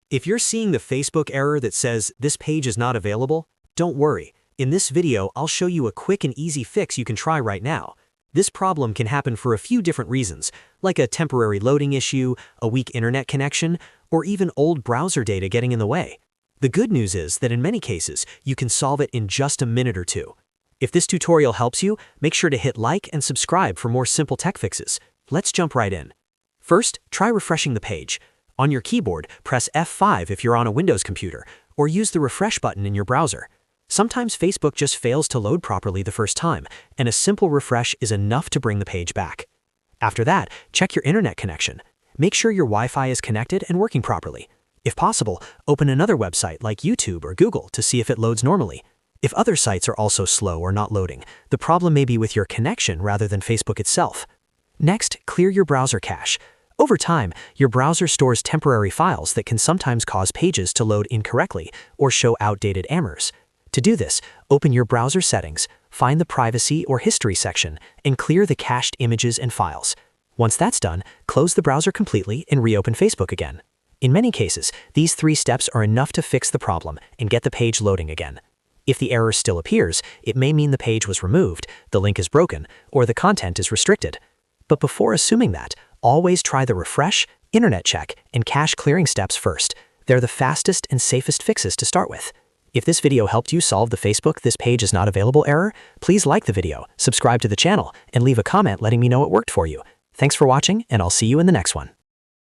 If you're seeing the Facebook error that says this page is not available, don't worry. In this video, I'll show you a quick and easy fix you can try right now. This problem can happen for a few different reasons, like a temporary loading issue, a weak internet connection, or even old browser data getting in the way. The good news is that in many cases, you can solve it in just a minute or two. If this tutorial helps you, make sure to hit like and subscribe for more simple tech fixes. Let's jump right in. First, try refreshing the page. On your keyboard, press F5 if you're on a Windows computer, or use the refresh button in your browser. Sometimes Facebook just fails to load properly the first time, and a simple refresh is enough to bring the page back. After that, check your internet connection. Make sure your Wi-Fi is connected and working properly. If possible, open another website like YouTube or Google to see if it loads normally. If other sites are also slow or not loading, the problem may be with your connection rather than Facebook itself. Next, clear your browser cache. Over time, your browser stores temporary files that can sometimes cause pages to load incorrectly or show outdated errors. To do this, open your browser settings, find the Privacy or History section, and clear the cached images and files. Once that's done, close the browser completely and reopen Facebook again. In many cases, these 3 steps are enough to fix the problem and get the page loading again. If the error still appears, it may mean the page was removed, the link is broken, or the content is restricted. But before assuming that, always try the refresh, internet check, and cache clearing steps first. They're the fastest and safest fixes to start with. If this video helped you solve the Facebook "this page is not available" error, please like the video, subscribe to the channel, and leave a comment letting me know it worked for you. Thanks for watching, and I'll see you in the next one.